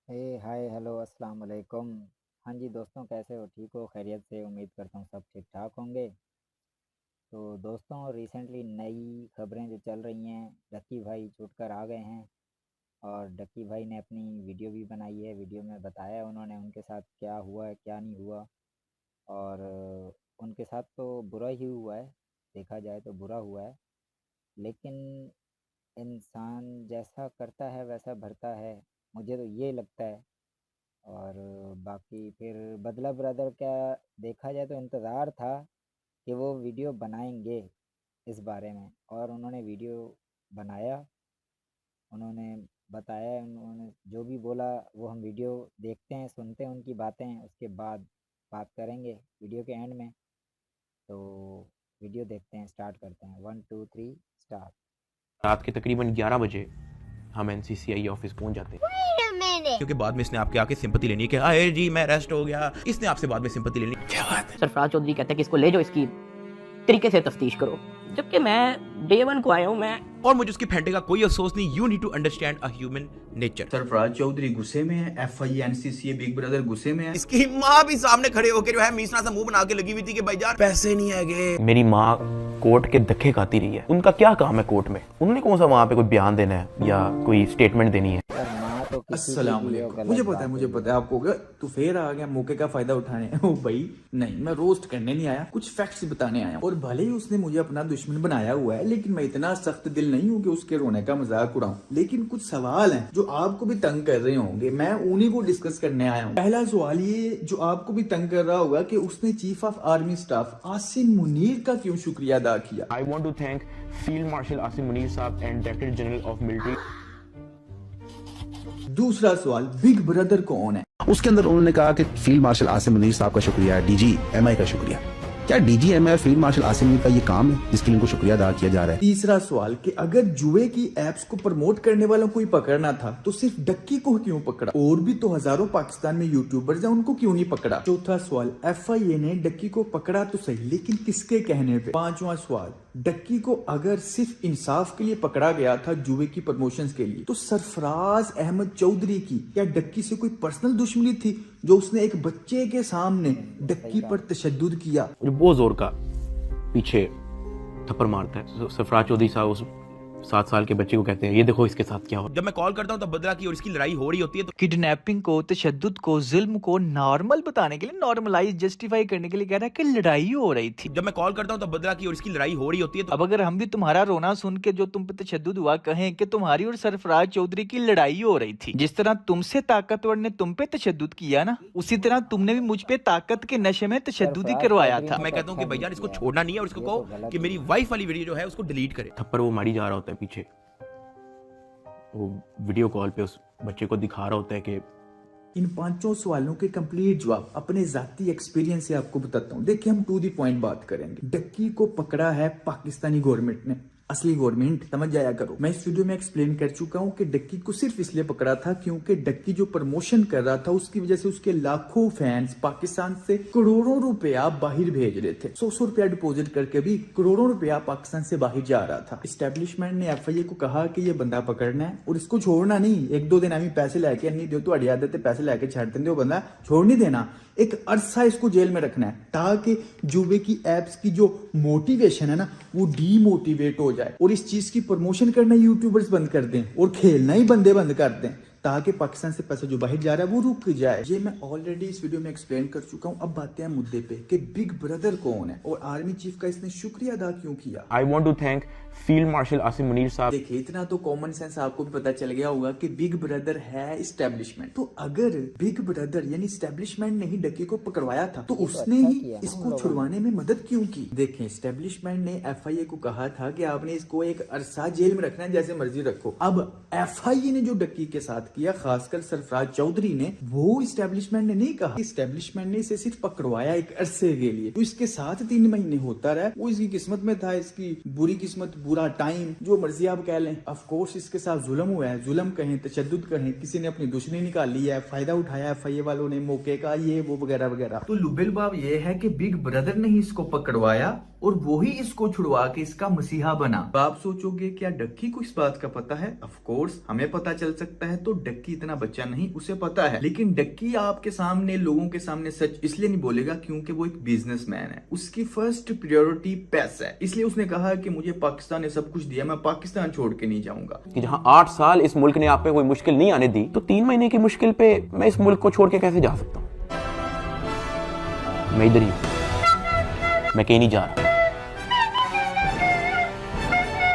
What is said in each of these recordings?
Hi hello अस्सलाम वालेकुम। हाँ जी दोस्तों, कैसे हो? ठीक हो? खैरियत से? उम्मीद करता हूँ सब ठीक ठाक होंगे। तो दोस्तों, रिसेंटली नई खबरें जो चल रही हैं, डक्की भाई छूटकर आ गए हैं। और डक्की भाई ने अपनी वीडियो भी बनाई है। वीडियो में बताया उन्होंने उनके साथ क्या हुआ है क्या नहीं हुआ। और उनके साथ तो बुरा ही हुआ है, देखा जाए तो बुरा हुआ है। लेकिन इंसान जैसा करता है वैसा भरता है, मुझे तो ये लगता है। और बाकी फिर बदला ब्रदर का देखा जाए तो इंतज़ार था कि वो वीडियो बनाएंगे इस बारे में, और उन्होंने वीडियो बनाया। उन्होंने बताया, उन्होंने जो भी बोला वो हम वीडियो देखते हैं, सुनते हैं उनकी बातें, उसके बाद बात करेंगे वीडियो के एंड में। तो वीडियो देखते हैं, स्टार्ट करते हैं। 1 2 3 स्टार्ट। रात के तकरीबन 11 बजे हम एनसीसीआई ऑफिस पहुंच जाते हैं क्योंकि बाद में इसने आपके आके सिंपैथी लेनी है कि अरे जी मैं अरेस्ट हो गया। इसने आपसे बाद में सिंपैथी लेनी। क्या बात है? सरफराज चौधरी कहता है कि इसको ले जाओ, इसकी तरीके से तफ्तीश करो, जबकि मैं डे वन को आया हूँ। मैं और मुझे उसके फेंटे का कोई अफसोस नहीं। You need to understand a human nature. Sarfaraz Chaudhary गुस्से में है, एफआई एनसीसी बिग ब्रदर गुस्से में है। इसकी माँ भी सामने खड़े होकर जो है मीसना सा मुंह बना के लगी हुई थी कि भाईजान पैसे नहीं है। मेरी माँ कोर्ट के धक्के खाती रही है। उनका क्या काम है कोर्ट में? उन्होंने कौन सा वहाँ पे कोई बयान देना है या कोई स्टेटमेंट देनी है? पर माँ तो किसी की अस्सलाम भी हो, वालेकुम। गलत मुझे बात पता है आपको कि तू फिर आ गया मौके का फायदा उठाने। ओ भाई नहीं, मैं रोस्ट करने नहीं आया, कुछ फैक्ट्स बताने आया। और भले ही उसने मुझे अपना दुश्मन बनाया हुआ है, लेकिन मैं इतना सख्त दिल नहीं हूँ कि उसके रोने का मजाक उड़ाऊं। लेकिन कुछ सवाल हैं जो आपको भी तंग कर रहे होंगे, मैं उन्हीं को डिस्कस करने आया हूँ। पहला सवाल ये जो आपको भी तंग कर रहा होगा कि उसने chief of army staff Asim Munir का क्यों शुक्रिया अदा किया। I want to thank field marshal Asim Munir sahab and director general of military. दूसरा सवाल, बिग ब्रदर कौन है? उसके अंदर उन्होंने कहा कि फील्ड मार्शल आसिम मुनीर साहब का शुक्रिया, डीजी एमआई का शुक्रिया। क्या DG MI field marshal Asim Munir का ये काम है जिसके लिए उनको शुक्रिया अदा किया जा रहा है? तीसरा सवाल कि अगर जुए की एप्स को प्रमोट करने वालों को ही पकड़ना था तो सिर्फ डक्की को क्यों पकड़ा? और भी तो हजारों पाकिस्तान में यूट्यूबर्स हैं, उनको क्यों नहीं पकड़ा? चौथा सवाल, एफआईए ने डक्की को पकड़ा तो सही, लेकिन किसके कहने पे? पांचवा सवाल, डक्की को अगर सिर्फ इंसाफ के लिए पकड़ा गया था जुए की प्रमोशंस के लिए, तो सरफराज अहमद चौधरी की क्या डक्की से कोई पर्सनल दुश्मनी थी जो उसने एक बच्चे के सामने डक्की पर तशद्दुद किया? बहुत जोर का पीछे थप्पड़ मारता है सरफराज चौधरी साहब उस 7 साल के बच्चे को, कहते हैं ये देखो इसके साथ क्या हो। जब मैं कॉल करता हूँ तब बदला की और इसकी लड़ाई हो रही होती है तो किडनैपिंग को, तशद्दुद को, जुल्म को नॉर्मल बताने के लिए, नॉर्मलाइज जस्टिफाई करने के लिए कह रहा है कि लड़ाई हो रही थी। जब मैं कॉल करता हूँ तब बदला की और इसकी लड़ाई हो रही होती है तो अब अगर हम भी तुम्हारा रोना सुन के जो तुम पे तशद्दुद हुआ कहें कि तुम्हारी और सरफराज चौधरी की लड़ाई हो रही थी, जिस तरह तुमसे ताकतवर ने तुम पे तशद्दुद किया ना, उसी तरह तुमने भी मुझ पे ताकत के नशे में तशद्दुद ही करवाया था। मैं कहता हूँ कि भैया इसको छोड़ना नहीं है और इसको कहो कि मेरी वाइफ वाली वीडियो जो है उसको डिलीट करे। थप्पड़ वो मारी जा रहा होता है पीछे, वो वीडियो कॉल पे उस बच्चे को दिखा रहा होता है कि इन पांचों सवालों के कंप्लीट जवाब अपने जाती एक्सपीरियंस से आपको बताता हूँ। देखिए हम टू दी पॉइंट बात करेंगे। डक्की को पकड़ा है पाकिस्तानी गवर्नमेंट ने, असली गवर्नमेंट, समझ जाया करो। मैं इस वीडियो में एक्सप्लेन कर चुका हूँ कि डक्की को सिर्फ इसलिए पकड़ा था क्योंकि डक्की जो प्रमोशन कर रहा था उसकी वजह से उसके लाखों फैंस पाकिस्तान से करोड़ों रुपया बाहर भेज रहे थे। 100 रुपया डिपॉजिट करके भी करोड़ों रुपया पाकिस्तान से बाहर जा रहा था। एस्टेब्लिशमेंट ने एफआईए को कहा कि ये बंदा पकड़ना है और इसको छोड़ना नहीं। 1-2 दिन अभी पैसे लेके नहीं दो तो अड़ी आदत है, पैसे लेके छाड़ देंगे, वो बंदा छोड़ नहीं देना। एक अरसा इसको जेल में रखना है ताकि जुबे की एप्स की जो मोटिवेशन है ना वो डीमोटिवेट हो जाए और इस चीज की प्रमोशन करना यूट्यूबर्स बंद कर दें और खेलना ही बंदे बंद कर दें ताकि पाकिस्तान से पैसा जो बाहर जा रहा है वो रुक जाए। ये मैं ऑलरेडी इस वीडियो में एक्सप्लेन कर चुका हूँ। अब बातें हैं मुद्दे पे कि बिग ब्रदर कौन है और आर्मी चीफ का इसने शुक्रिया अदा क्यों किया। I want to thank field marshal Asim Munir साहब। देखिए इतना तो कॉमन सेंस आपको भी पता चल गया होगा कि बिग ब्रदर है इस्टेब्लिशमेंट। तो अगर बिग ब्रदर यानी इस्टेब्लिशमेंट ने ही डक्की को पकड़वाया था तो उसने ही इसको छुड़वाने में मदद क्यों की? देखें इस्टेब्लिशमेंट ने एफआईए को कहा था कि आपने इसको एक अरसा जेल में रखना है, जैसे मर्जी रखो। अब एफआईए ने जो डक्की के साथ किया, खासकर सरफराज चौधरी ने, वो इस्टेब्लिशमेंट ने नहीं कहा। इस्टेब्लिशमेंट ने इसे सिर्फ पकड़वाया एक अरसे के लिए, तो इसके साथ 3 महीने होता रहा। वो इसकी किस्मत में था, इसकी बुरी किस्मत, बुरा टाइम, जो मर्जी आप कह लें। ऑफ कोर्स इसके साथ जुल्म हुआ है, जुल्म कहें, तशद्दुद कहें, किसी ने अपनी दुश्मनी निकाल ली है, फायदा उठाया एफआईए वालों ने मौके का, ये वो वगैरह वगैरह। तो लुबिल बाब ये है कि बिग ब्रदर ने ही इसको पकड़वाया और वो ही इसको छुड़वा के इसका मसीहा बना। तो आप सोचोगे क्या डक्की को इस बात का पता है? ऑफ कोर्स हमें पता चल सकता है, तो डक्की इतना बच्चा नहीं, उसे पता है। लेकिन डक्की आपके सामने, लोगों के सामने सच इसलिए नहीं बोलेगा क्योंकि वो एक बिजनेसमैन है। उसकी फर्स्ट प्रायोरिटी पैसा है, इसलिए उसने कहा कि मुझे पाकिस्तान ने सब कुछ दिया, मैं पाकिस्तान छोड़ के नहीं जाऊंगा। कि जहां 8 साल इस मुल्क ने आप पे कोई मुश्किल नहीं आने दी, तो 3 महीने की मुश्किल पे मैं इस मुल्क को छोड़ के कैसे जा सकता हूं? मैं इधर ही हूं, मैं कहीं नहीं जा रहा।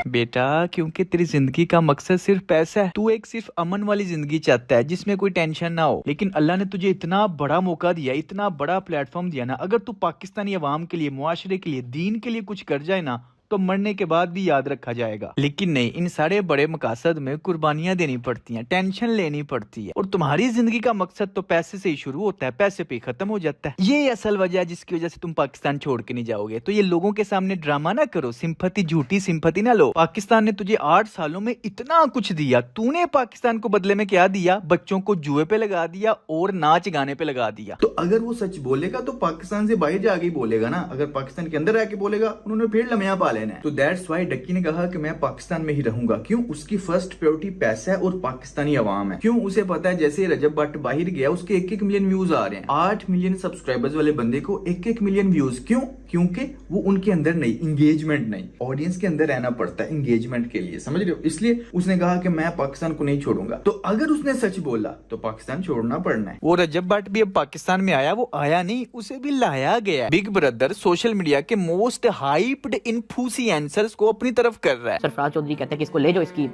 बेटा, क्योंकि तेरी जिंदगी का मकसद सिर्फ पैसा है। तू एक सिर्फ अमन वाली जिंदगी चाहता है जिसमें कोई टेंशन ना हो। लेकिन अल्लाह ने तुझे इतना बड़ा मौका दिया, इतना बड़ा प्लेटफॉर्म दिया ना, अगर तू पाकिस्तानी अवाम के लिए, मुआशरे के लिए, दीन के लिए कुछ कर जाए ना, तो मरने के बाद भी याद रखा जाएगा। लेकिन नहीं, इन सारे बड़े मकासद में कुर्बानियां देनी पड़ती हैं, टेंशन लेनी पड़ती है। और तुम्हारी जिंदगी का मकसद तो पैसे से ही शुरू होता है, पैसे पे ही खत्म हो जाता है। ये असल वजह है जिसकी वजह से तुम पाकिस्तान छोड़ के नहीं जाओगे। तो ये लोगों के सामने ड्रामा ना करो, सिंपैथी, झूठी सिंपैथी ना लो। पाकिस्तान ने तुझे 8 सालों में इतना कुछ दिया, तूने पाकिस्तान को बदले में क्या दिया? बच्चों को जुए पे लगा दिया और नाच गाने पे लगा दिया। तो अगर वो सच बोलेगा तो पाकिस्तान से बाहर जाके बोलेगा ना, अगर पाकिस्तान के अंदर आके बोलेगा उन्होंने फिर लम्हा पा लेना है। तो दैट्स वाई डक्की ने कहा कि मैं पाकिस्तान में ही रहूंगा। क्यों? उसकी फर्स्ट प्रायोरिटी पैसा है और पाकिस्तानी अवाम है। क्यों? उसे पता है जैसे रजब भट्ट बाहर गया उसके 1-1 मिलियन व्यूज आ रहे हैं। 8 मिलियन सब्सक्राइबर्स वाले बंदे को 1-1 मिलियन व्यूज। क्यों? क्योंकि वो उनके अंदर नहीं, इंगेजमेंट नहीं, ऑडियंस के अंदर रहना पड़ता है इंगेजमेंट के लिए, समझ रहे हो? इसलिए उसने कहा कि मैं पाकिस्तान को नहीं छोड़ूंगा। तो अगर उसने सच बोला तो पाकिस्तान छोड़ना पड़ना है। वो रजब भट्ट भी अब पाकिस्तान में आया, वो आया नहीं, उसे भी लाया गया। बिग ब्रदर सोशल मीडिया के मोस्ट हाइप्ड इन्फ्लुएंसर्स को अपनी तरफ कर रहा है। सरफराज चौधरी कहते हैं कि इसको ले जाओ, इसकी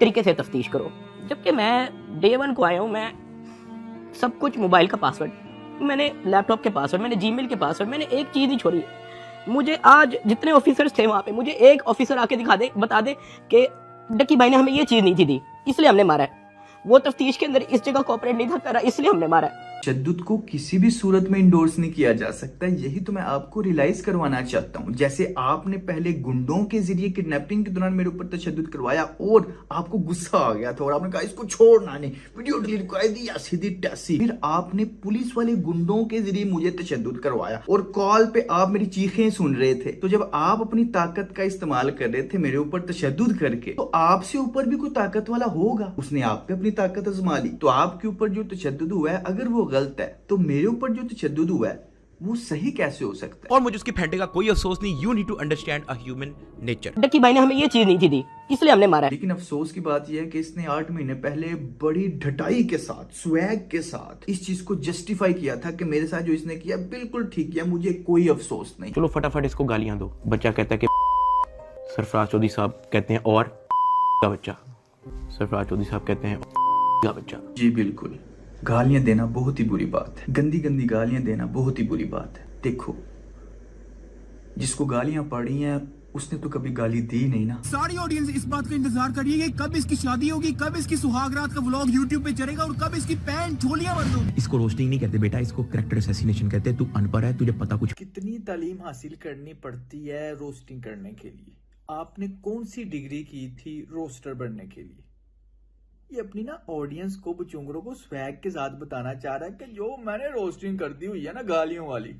तरीके से तफ्तीश करो। जबकि मैं डे 1 को आया हूँ, मैं सब कुछ, मोबाइल का पासवर्ड, मैंने लैपटॉप के पासवर्ड, मैंने जीमेल के पासवर्ड, मैंने एक चीज नहीं छोड़ी। मुझे आज जितने ऑफिसर्स थे वहां पे, मुझे एक ऑफिसर आके दिखा दे, बता दे कि डक्की भाई ने हमें ये चीज नहीं थी दी, इसलिए हमने मारा है। वो तफ्तीश के अंदर इस जगह कोऑपरेट नहीं था करा, इसलिए हमने मारा है। तशद्दुद को किसी भी सूरत में इंडोर्स नहीं किया जा सकता, यही तो मैं आपको रियलाइज करवाना चाहता हूँ। जैसे आपने पहले गुंडों के जरिए किडनैपिंग के दौरान मेरे ऊपर तशद्दुद करवाया और आपको गुस्सा आ गया था और आपने कहा इसको छोड़ना नहीं, वीडियो डिलीट कर दिया सीधी टैसी। फिर आपने पुलिस वाले गुंडों के जरिए मुझे तशद्दुद करवाया और कॉल पे आप मेरी चीखें सुन रहे थे। तो जब आप अपनी ताकत का इस्तेमाल कर रहे थे मेरे ऊपर तशद्दुद करके, तो आपसे ऊपर भी कोई ताकत वाला होगा, उसने आप पे अपनी ताकत आजमा ली। तो आपके ऊपर जो तशद्दुद हुआ है, अगर वो गलत है, तो मेरे ऊपर जो तशद्दुद हुआ है वो सही कैसे हो सकता है? और मुझे उसकी फेंटे का कोई अफसोस नहीं। You need to understand a human nature. Ducky भाई ने हमें ये चीज नहीं थी दी, इसलिए हमने मारा है। लेकिन अफसोस की बात यह है कि इसने 8 महीने पहले बड़ी ढटाई के साथ, स्वैग के साथ इस चीज को जस्टिफाई किया था कि मेरे साथ जो इसने किया बिल्कुल ठीक किया, मुझे कोई अफसोस नहीं। चलो फटाफट इसको गालियां दो। बच्चा कहता है कि सरफराज चौधरी साहब कहते हैं और का बच्चा, सरफराज चौधरी साहब कहते हैं का बच्चा। जी बिल्कुल, गालियां देना बहुत ही बुरी बात है, गंदी गंदी गालियां देना बहुत ही बुरी बात है। देखो, जिसको गालियां पड़ी हैं उसने तो कभी गाली दी नहीं ना। सारी ऑडियंस इस बात का इंतजार कर रही है कि कब इसकी शादी होगी, कब इसकी सुहागरात का व्लॉग यूट्यूब पे चलेगा और कब इसकी पैंट झोलियां बंद होगी। इसको रोस्टिंग नहीं कहते बेटा, इसको कैरेक्टर असैसिनेशन कहते हैं। तू अनपढ़ है, तुझे पता कुछ। कितनी तालीम हासिल करनी पड़ती है रोस्टिंग करने के लिए? आपने कौन सी डिग्री की थी रोस्टर बनने के लिए? ये अपनी ना ऑडियंस को, बचुंगरों को स्वैग के साथ बताना चाह रहा है कि जो मैंने रोस्टिंग कर दी हुई है ना गालियों वाली,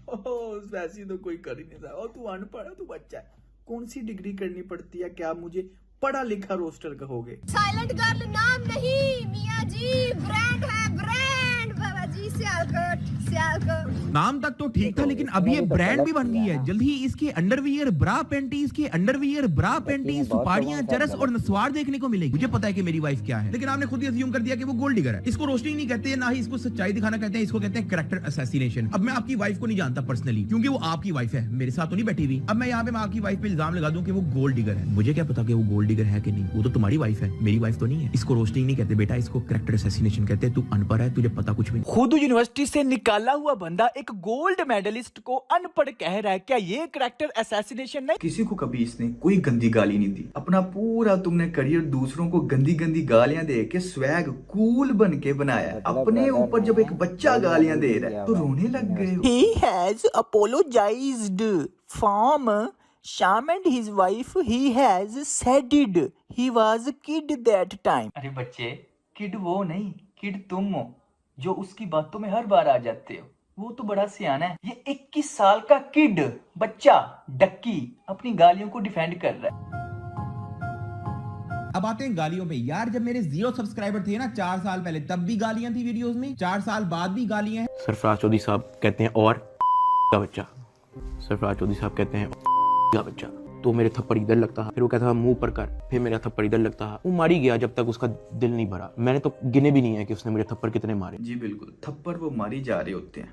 वैसी तो कोई कर ही नहीं सकता। तू अनपढ़ है, तू बच्चा है, कौन सी डिग्री करनी पड़ती है? क्या मुझे पढ़ा लिखा रोस्टर कहोगे? साइलेंट गर्ल नाम नहीं मियाँ जी, ब्रांड है ब्रांड। बाबा जी सियालकोट, सियालकोट। नाम तक तो ठीक था, लेकिन अब ये ब्रांड भी बन गई है। जल्दी ही इसके अंडरवियर ब्रा पैंटीज, के अंडरवियर ब्रा पैंटीज, सुपारियां, चरस और नस्वार देखने को मिलेगी। मुझे पता है कि मेरी वाइफ क्या है, लेकिन आपने खुद ही अज्यूम कर दिया कि वो गोल्ड डिगर है। इसको रोस्टिंग नहीं कहते, ना ही इसको सच्चाई दिखाना कहते हैं, इसको कहते हैं कैरेक्टर असैसिनेशन। अब मैं आपकी वाइफ को नहीं जानता पर्सनली, क्योंकि वो आपकी वाइफ है, मेरे साथ तो नहीं बैठी हुई। अब मैं यहाँ पे आपकी वाइफ पे इल्जाम लगा दूं कि वो गोल्ड डिगर है, मुझे क्या पता कि वो गोल्ड डिगर है कि नहीं। वो तो तुम्हारी वाइफ है, मेरी वाइफ तो नहीं है। इसको रोस्टिंग नहीं कहते बेटा, इसको कैरेक्टर असैसिनेशन कहते हैं। तू अनपढ़ है, तुझे पता कुछ भी नहीं। खुद यूनिवर्सिटी से निकाला हुआ बंदा एक गोल्ड मेडलिस्ट को अनपढ़ कह रहा है, क्या ये कैरेक्टर असैसिनेशन नहीं? किसी को कभी इसने कोई गंदी गाली नहीं दी। अपना पूरा तुमने करियर दूसरों को गंदी गंदी गालियां दे के स्वैग कूल बन के बनाया है। अपने ऊपर जब एक बच्चा गालियां दे रहा है तो रोने लग गए हो। He has apologized from Sham and his wife. He has said it. He was a kid that time. अरे बच्चे, किड वो नहीं, किड तुम हो जो उसकी बातों में हर बार आ जाते हो। वो तो बड़ा सियाना है। ये 21 साल का किड बच्चा डक्की अपनी गालियों को डिफेंड कर रहा है। अब आते हैं गालियों पे। यार जब मेरे 0 सब्सक्राइबर थे ना 4 साल पहले, तब भी गालियां थी वीडियोस में, 4 साल बाद भी गालियां हैं। सरफराज चौधरी साहब कहते हैं और का बच्चा, सरफराज चौधरी साहब कहते हैं का बच्चा, तो मेरे थप्पड़ इधर लगता है, फिर वो कहता है मुंह पर कर, फिर मेरा थप्पड़ इधर लगता है। वो मारी गया जब तक उसका दिल नहीं भरा। मैंने तो गिने भी नहीं है कि उसने मुझे थप्पड़ कितने मारे। जी बिल्कुल, थप्पड़ वो मारी जा रहे होते हैं।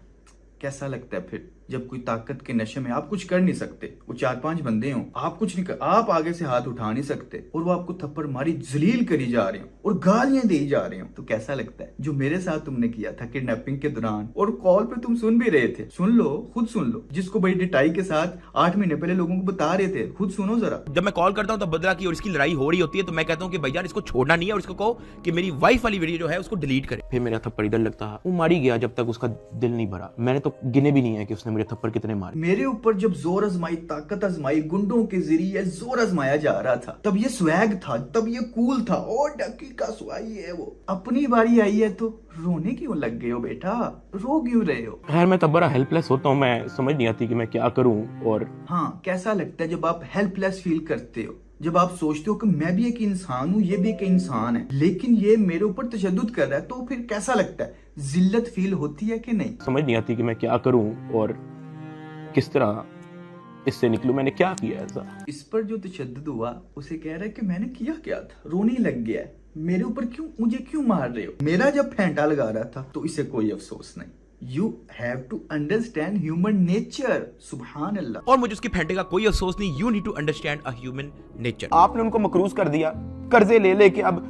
कैसा लगता है फिर जब कोई ताकत के नशे में आप कुछ कर नहीं सकते, वो 4-5 बंदे हो, आप कुछ नहीं कर, आप आगे से हाथ उठा नहीं सकते और वो आपको थप्पड़ मारी जलील करी जा रहे हो और गालियां दी जा रहे हो, तो कैसा लगता है? जो मेरे साथ तुमने किया था किडनैपिंग के दौरान, और कॉल पे तुम सुन भी रहे थे, सुन लो, खुद सुन लो, जिसको बड़ी डिटाई के साथ 8 महीने पहले लोगों को बता रहे थे, खुद सुनो जरा। जब मैं कॉल करता हूँ तब बदला की और इसकी लड़ाई हो रही होती है, तो मैं कहता हूँ कि भाई यार इसको छोड़ना नहीं है और इसको कहो कि मेरी वाइफ वाली वीडियो जो है उसको डिलीट करे। फिर मेरा थप्पड़ इधर लगता है। वो मारी गया जब तक उसका दिल नहीं भरा। मैंने तो गिने भी नहीं है कि उसने मुझे थप्पड़ कितने मारे। मेरे ऊपर जब जोर आजमाई, ताकत आजमाई, गुंडों के जरिए जोर आजमाया जा रहा था, तब ये स्वैग था, तब ये कूल था। ओ डक्की का स्वाई है वो। अपनी बारी आई है तो रोने क्यों लग गए हो बेटा? रो क्यों रहे हो? खैर मैं तब बड़ा हेल्पलेस होता हूँ, मैं समझ नहीं आती कि मैं क्या करूँ। और हाँ, कैसा लगता है जब आप हेल्पलेस फील करते हो, जब आप सोचते हो कि मैं भी एक इंसान हूँ, ये भी एक इंसान है, लेकिन ये मेरे ऊपर तशद्दुद कर रहा है, तो फिर कैसा लगता है? जिल्लत फील होती है कि नहीं? समझ नहीं आती कि मैं क्या करूँ और किस तरह इससे निकलूं। मैंने क्या किया ऐसा? इस पर जो तशद्दुद हुआ उसे कह रहा है कि मैंने किया क्या था, रोने लग गया है, मेरे ऊपर क्यों, मुझे क्यों मार रहे हो? मेरा जब फेंटा लगा रहा था तो इसे कोई अफसोस नहीं। You have to understand human nature. सुभान अल्लाह। और मुझे उसके फेंटे का कोई अफसोस नहीं। You need to understand a human nature। आपने उनको मकरूज कर दिया, कर्जे ले लेके अब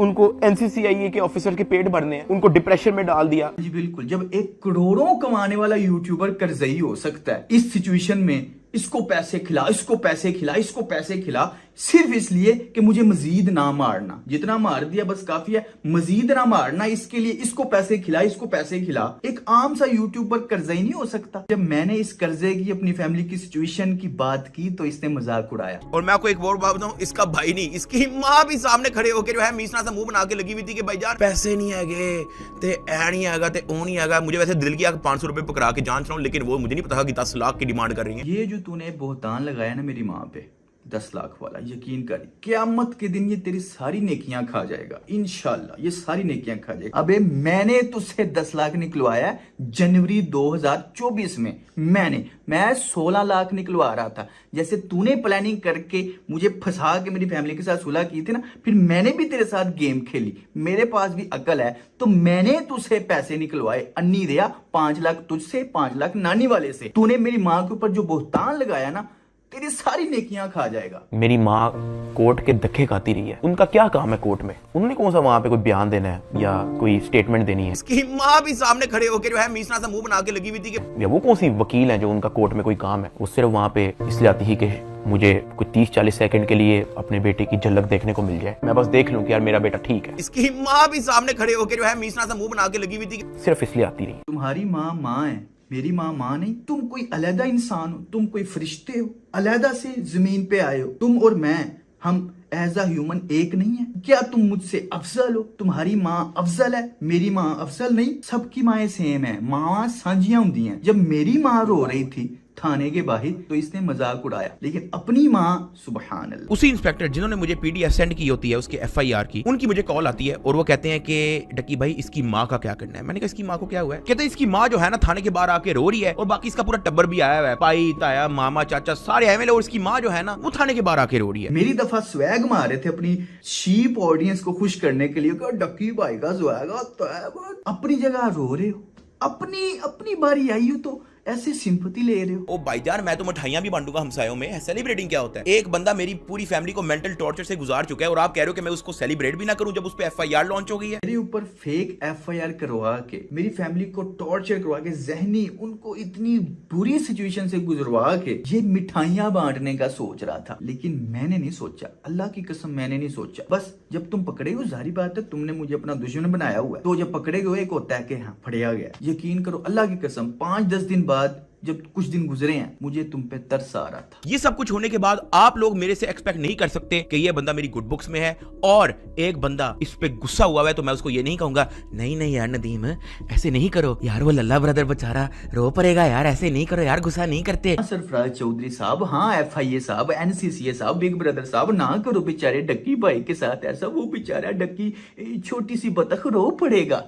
उनको NCCIA के ऑफिसर के पेट भरने हैं, उनको डिप्रेशन में डाल दिया। जी बिल्कुल, जब एक करोड़ों कमाने वाला यूट्यूबर कर्जई हो सकता है, इस सिचुएशन में इसको पैसे खिला, इसको पैसे खिला, इसको पैसे खिला, सिर्फ इसलिए कि मुझे मजीद ना मारना, जितना मार दिया बस काफी है, मजीद ना मारना, इसके लिए इसको पैसे खिला, इसको पैसे खिला। एक आम सा यूट्यूबर कर्जा ही नहीं हो सकता। जब मैंने इस कर्जे की, अपनी फैमिली की सिचुएशन की बात की तो इसने मजाक उड़ाया। और मैं आपको एक और बात बताऊं, इसका भाई नहीं, इसकी माँ भी सामने खड़े होकर जो है मीसना सा मुंह बना के लगी हुई थी कि भाई यार पैसे नहीं हैगे ते ऐ नहीं हैगा ते ओ नहीं हैगा। मुझे वैसे दिल किया 500 रुपए पकड़ा के जान चलाऊं, लेकिन वो मुझे नहीं पता कि 10 लाख की डिमांड कर रही है। ये जो तूने बोहतान लगाया ना मेरी माँ पे 10 लाख वाला, यकीन कर क़यामत के दिन ये तेरी सारी नेकियां खा जाएगा इंशाल्लाह, ये सारी नेकियां खा जाएगा। अबे मैंने तुझसे 10 लाख निकलवाया जनवरी 2024 में। मैं 16 लाख निकलवा रहा था। जैसे तूने प्लानिंग करके मुझे फंसा के मेरी फैमिली के साथ सुलह की थी ना, फिर मैंने भी तेरे साथ गेम खेली। मेरे पास भी अकल है तो मैंने तुझसे पैसे निकलवाए। अन्नी दिया 5 लाख तुझसे, 5 लाख नानी वाले से। तूने मेरी माँ के ऊपर जो बोहतान लगाया ना, तेरी सारी नेकियां खा जाएगा। मेरी माँ कोर्ट के धक्के खाती रही है। उनका क्या काम है कोर्ट में? उन्होंने कौन सा वहां पे कोई बयान देना है या कोई स्टेटमेंट देनी है? इसकी माँ भी सामने खड़े होकर जो है मीसना सा मुंह बना के लगी हुई थी कि वो कौन सी वकील है जो उनका कोर्ट में कोई काम है? वो सिर्फ वहां पे इसलिए आती ही कि मुझे कुछ 30-40 सेकंड के लिए अपने बेटे की झलक देखने को मिल जाए, मैं बस देख लूं कि यार मेरा बेटा ठीक है। इसकी माँ भी सामने खड़े होकर जो है मीसना सा मुंह बना के लगी हुई थी, सिर्फ इसलिए आती रही। तुम्हारी माँ माँ है, मेरी माँ माँ नहीं। तुम कोई अलहदा इंसान हो, तुम कोई फरिश्ते हो, अलहदा से जमीन पे आए हो। तुम और मैं, हम एज अ ह्यूमन एक नहीं है क्या? तुम मुझसे अफजल हो? तुम्हारी माँ अफजल है, मेरी माँ अफजल नहीं। सबकी माएँ सेम है, माँ साझियां होती हैं। जब मेरी माँ रो रही थी थाने के बाहर तो इसने मजाक उड़ाया, लेकिन अपनी माँ, सुभान अल्लाह। उसी इंस्पेक्टर जिन्होंने मुझे PDF सेंड की होती है उसके FIR की, उनकी मुझे कॉल आती है और वो कहते हैं कि डक्की भाई इसकी माँ का क्या करना है। मैंने कहा इसकी माँ को क्या हुआ है? कहते हैं इसकी माँ जो है ना थाने के बाहर आके रो रही है और बाकी इसका पूरा टब्बर भी आया हुआ है, भाई ताया मामा चाचा सारे आए हुए, और इसकी माँ जो है ना वो थाने के बाहर आके रो रही है। मेरी दफा स्वैग मार रहे थे अपनी शीप ऑडियंस को खुश करने के लिए, डक्की भाई का स्वैग आता है। अपनी जगह रो रहे हो, अपनी बारी आई हो तो ऐसे सिंपैथी ले रहे हो। ओ भाईजान मैं तो मिठाइयां भी बांटूंगा हमसायों में। सेलिब्रेटिंग क्या होता है? एक बंदा मेरी पूरी फैमिली को मेंटल टॉर्चर से गुजार चुका है और आप कह रहे हो कि मैं उसको सेलिब्रेट भी ना करूं जब उस पे FIR लॉन्च हो गई है। मेरे ऊपर फेक FIR करवा के, मेरी फैमिली को टॉर्चर करवा के, जहनी उनको इतनी बुरी सिचुएशन से गुजरवा के ये मिठाइयां बांटने का सोच रहा था, लेकिन मैंने नहीं सोचा, अल्लाह की कसम मैंने नहीं सोचा। बस जब तुम पकड़े हो, जारी बात है तुमने मुझे अपना दुश्मन बनाया हुआ है, तो जब पकड़े गए एक होता है कि हाँ फड़िया गया। यकीन करो अल्लाह की कसम 5-10 दिन बाद जब कुछ दिन गुजरे हैं मुझे तुम पे तरस आ रहा था। ये सब कुछ होने के बाद आप लोग मेरे से एक्सपेक्ट नहीं कर सकते कि ये बंदा मेरी गुड बुक्स में है और एक बंदा इस पे गुस्सा हुआ है तो मैं उसको ये नहीं कहूंगा नहीं नहीं यार नदीम ऐसे नहीं करो यार, वो लल्ला ब्रदर बेचारा रो पड़ेगा यार, ऐसे नहीं करो यार, गुस्सा नहीं करते। सरफराज चौधरी साहब, हाँ FIA साहब, NCCA साहब, बिग ब्रदर साहब, ना करो बेचारे डक्की भाई के साथ ऐसा, वो बेचारा डक्की छोटी सी बतख रो पड़ेगा।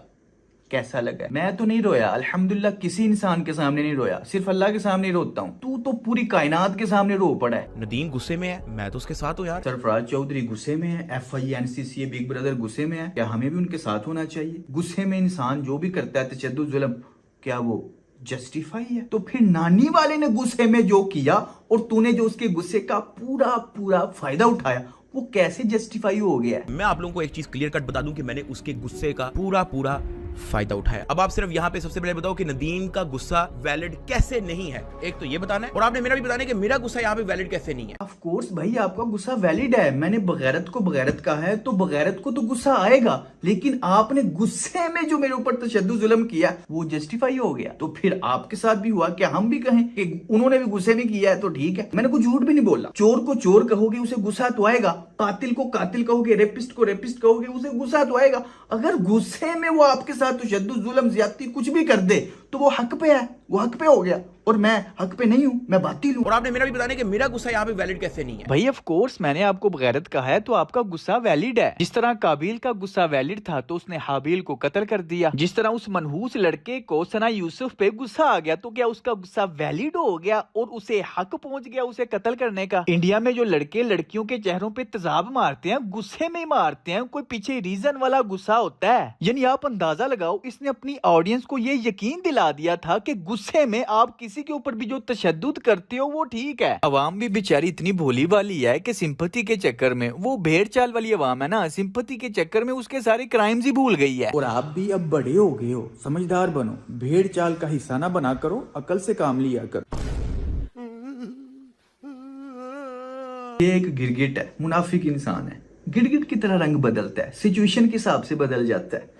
कैसा लगा? मैं तो नहीं रोया अल्हम्दुलिल्लाह, किसी इंसान के सामने नहीं रोया, सिर्फ अल्लाह के सामने रोता हूँ। तू तो पूरी कायनात के सामने रो पड़ा है। नदीम गुस्से में है, मैं तो उसके साथ हूँ यार। सरफराज चौधरी गुस्से में है, FIA NCCA बिग ब्रदर गुस्से में है, क्या हमें भी उनके साथ होना चाहिए? गुस्से में इंसान जो भी करता है तशद्दुद जुल्म, क्या वो जस्टिफाई है? तो फिर नानी वाले ने गुस्से में जो किया और तूने जो उसके गुस्से का पूरा पूरा फायदा उठाया, वो कैसे जस्टिफाई हो गया है? मैं आप लोगों को एक चीज क्लियर कट बता दूं कि मैंने उसके गुस्से का पूरा फायदा उठाया। अब आप सिर्फ यहाँ पे सबसे पहले बताओ कि नदीम का गुस्सा वैलिड कैसे नहीं है, एक तो ये बताना है और आपने मेरा भी बताना है कि मेरा गुस्सा यहाँ पे वैलिड कैसे नहीं है। ऑफ कोर्स भाई आपका गुस्सा वैलिड है, मैंने बगैरत को बगैरत कहा है तो बगैरत को तो गुस्सा आएगा, लेकिन आपने गुस्से में जो मेरे ऊपर तशद्दुद जुल्म किया वो जस्टिफाई हो गया। तो फिर आपके साथ भी हुआ, क्या हम भी कहें कि उन्होंने भी गुस्से में किया है तो ठीक है? मैंने कुछ झूठ भी नहीं बोला। चोर को चोर कहोगे उसे गुस्सा तो आएगा, कातिल को कातिल कहोगे, रेपिस्ट को रेपिस्ट कहोगे उसे गुस्सा तो आएगा। अगर गुस्से में वो आपके साथ तशद्दुद जुल्म ज्यादती कुछ भी कर दे तो वो हक पे है, वो हक पे हो गया, और मैं हक पे नहीं हूं, मैं बातिल हूं। और आपने मेरा भी बताना है कि मेरा गुस्सा यहाँ पे वैलिड कैसे नहीं है। भाई ऑफ कोर्स मैंने आपको बगैरत कहा है तो आपका गुस्सा वैलिड है। जिस तरह काबिल का गुस्सा वैलिड था तो उसने हाबिल को कत्ल कर दिया, जिस तरह उस मनहूस लड़के को सना यूसुफ पे गुस्सा आ गया तो क्या उसका गुस्सा वैलिड हो गया और उसे हक पहुंच गया उसे कत्ल करने का? इंडिया में जो लड़के लड़कियों के चेहरों पे तेजाब मारते हैं गुस्से में मारते हैं, कोई पीछे रीजन वाला गुस्सा होता है। यानी आप अंदाजा लगाओ, इसने अपनी ऑडियंस को ये यकीन दिला दिया था कि गुस्से में आप किसी के ऊपर भी जो तशद्दुद करते हो वो ठीक है। अवाम भी बेचारी इतनी भोली वाली है कि सिंपैथी के चक्कर में, वो भेड़ चाल वाली अवाम है ना, सिंपैथी के चक्कर में उसके सारे क्राइम्स ही भूल गई है। और आप भी अब बड़े हो गए हो, समझदार बनो, भेड़ चाल का हिस्सा ना बना करो, अकल से काम लिया करो। ये एक गिरगिट है, मुनाफिक इंसान है, गिरगिट की तरह रंग बदलता है, सिचुएशन के हिसाब से बदल जाता है।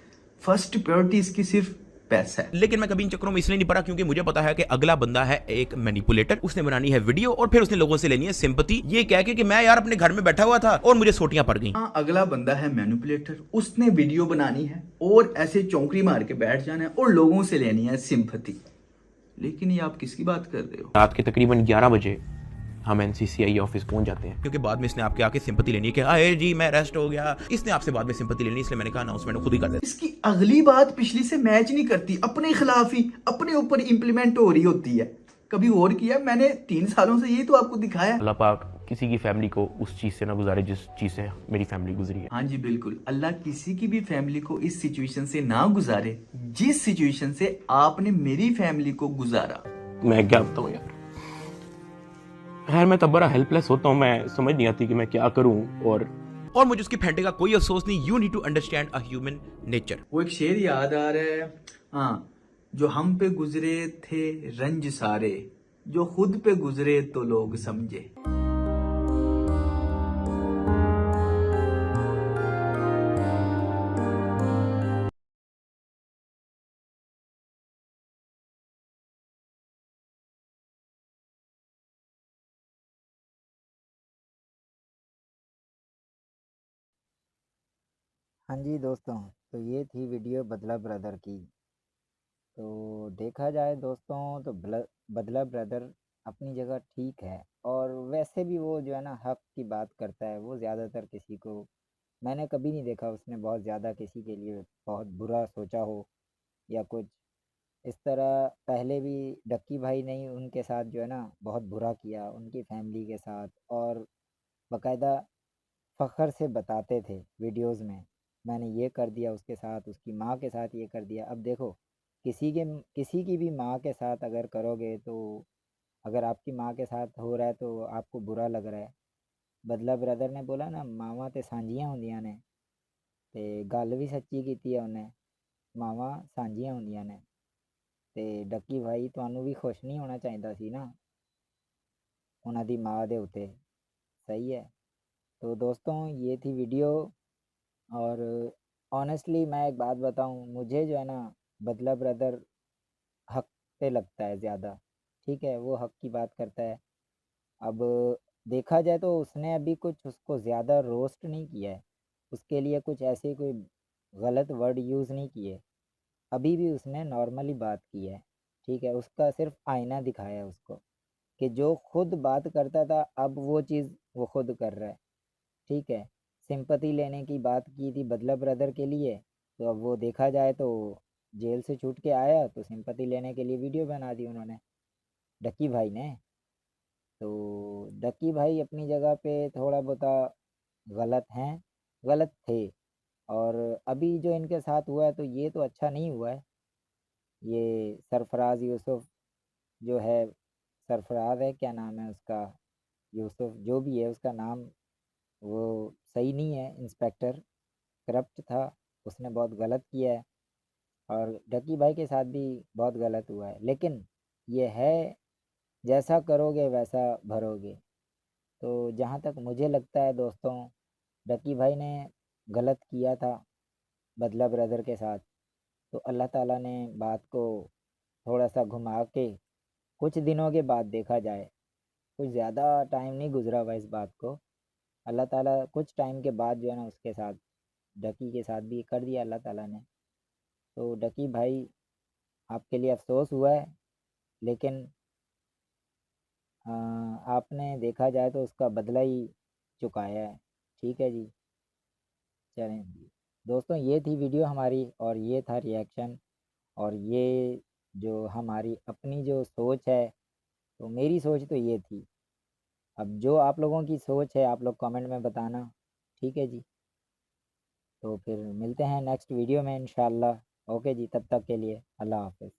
फर्स्ट प्रायोरिटी इसकी सिर्फ पैसा है। लेकिन मैं कभी इन चक्करों में इसलिए नहीं पड़ा क्योंकि मुझे पता है कि अगला बंदा है एक मैनिपुलेटर, उसने बनानी है वीडियो और फिर उसने लोगों से लेनी है सिंपैथी, ये कह के कि मैं यार अपने घर में बैठा हुआ था और मुझे सोटियां पड़ गई। हाँ, अगला बंदा है मैनिपुलेटर, उसने वीडियो बनानी है और ऐसे चौंकड़ी मार के बैठ जाना है और लोगों से लेनी है सिंपैथी। लेकिन ये आप किसकी बात कर रहे हो? रात के तकरीबन 11 बजे हम NCCI ऑफिस पहुंच जाते हैं क्योंकि बाद में इसने आपके आके सिंपैथी लेनी है कि अरे जी मैं अरेस्ट हो गया, इसने आपसे बाद में सिंपैथी लेनी, इसलिए मैंने कहा अनाउंसमेंट खुद ही कर देते। इसकी अगली बात पिछली से मैच नहीं करती, अपने खिलाफ ही अपने ऊपर इंप्लीमेंट हो रही होती है। कभी और किया? मैंने 3 सालों से यही तो आपको दिखाया। अल्लाह पाक किसी की फैमिली को उस चीज से ना गुजारे जिस चीज से मेरी फैमिली गुजरी है। हाँ जी बिल्कुल, अल्लाह किसी की भी फैमिली को इस सिचुएशन से ना गुजारे जिस सिचुएशन से आपने मेरी फैमिली को गुजारा। मैं क्या बताऊं यार, खैर मैं तब बड़ा हेल्पलेस होता हूँ, मैं समझ नहीं आती कि मैं क्या करूं। और मुझे उसकी फेंटे का कोई अफसोस नहीं। You need to understand a human nature. वो एक शेर याद आ रहा है, हाँ, जो हम पे गुजरे थे रंज सारे, जो खुद पे गुजरे तो लोग समझे। हाँ जी दोस्तों, तो ये थी वीडियो बदला ब्रदर की। तो देखा जाए दोस्तों तो बदला ब्रदर अपनी जगह ठीक है, और वैसे भी वो जो है ना हक की बात करता है। वो ज़्यादातर किसी को, मैंने कभी नहीं देखा उसने बहुत ज़्यादा किसी के लिए बहुत बुरा सोचा हो या कुछ इस तरह। पहले भी डक्की भाई ने ही उनके साथ जो है ना बहुत बुरा किया, उनकी फैमिली के साथ, और बाकायदा फ़ख्र से बताते थे वीडियोज़ में, मैंने ये कर दिया उसके साथ, उसकी माँ के साथ ये कर दिया। अब देखो, किसी की भी माँ के साथ अगर करोगे तो, अगर आपकी माँ के साथ हो रहा है तो आपको बुरा लग रहा है। बदला ब्रदर ने बोला ना, मावां ते सांझियां होंदियां ने, ते गल भी सच्ची कीती है उन्हें, मावां सांझियां होंदियां ने। ते डक्की भाई ਤੁਹਾਨੂੰ भी खुश नहीं होना चाहिए सी ना उन्हां दी माँ दे उत्ते, सही है। तो दोस्तों ये थी वीडियो, और ऑनेस्टली मैं एक बात बताऊं, मुझे जो है ना बदला ब्रदर हक पे लगता है ज़्यादा, ठीक है, वो हक की बात करता है। अब देखा जाए तो उसने अभी कुछ उसको ज़्यादा रोस्ट नहीं किया है, उसके लिए कुछ ऐसे कोई गलत वर्ड यूज़ नहीं किए, अभी भी उसने नॉर्मली बात की है, ठीक है। उसका सिर्फ आईना दिखाया है उसको कि जो खुद बात करता था अब वो चीज़ वो खुद कर रहा है, ठीक है। सिंपैथी लेने की बात की थी बदला ब्रदर के लिए, तो अब वो देखा जाए तो जेल से छूट के आया तो सिंपैथी लेने के लिए वीडियो बना दी उन्होंने, डक्की भाई ने। तो डक्की भाई अपनी जगह पे थोड़ा बहुत गलत हैं, गलत थे। और अभी जो इनके साथ हुआ है तो ये तो अच्छा नहीं हुआ है। ये सरफराज यूसुफ जो है, सरफराज है क्या नाम है उसका, यूसुफ जो भी है उसका नाम, वो सही नहीं है। इंस्पेक्टर करप्ट था, उसने बहुत गलत किया है और डक्की भाई के साथ भी बहुत गलत हुआ है। लेकिन ये है जैसा करोगे वैसा भरोगे। तो जहाँ तक मुझे लगता है दोस्तों, डक्की भाई ने गलत किया था बदला ब्रदर के साथ, तो अल्लाह ताला ने बात को थोड़ा सा घुमा के कुछ दिनों के बाद देखा जाए, कुछ ज़्यादा टाइम नहीं गुजरा हुआ इस बात को, अल्लाह ताला कुछ टाइम के बाद जो है ना उसके साथ डकी के साथ भी कर दिया अल्लाह ताला ने। तो डकी भाई आपके लिए अफसोस हुआ है, लेकिन आपने देखा जाए तो उसका बदला ही चुकाया है, ठीक है जी। चलें जी दोस्तों, ये थी वीडियो हमारी और ये था रिएक्शन, और ये जो हमारी अपनी जो सोच है, तो मेरी सोच तो ये थी। अब जो आप लोगों की सोच है आप लोग कमेंट में बताना, ठीक है जी। तो फिर मिलते हैं नेक्स्ट वीडियो में इंशाल्लाह। ओके जी, तब तक के लिए अल्लाह हाफ़िज़।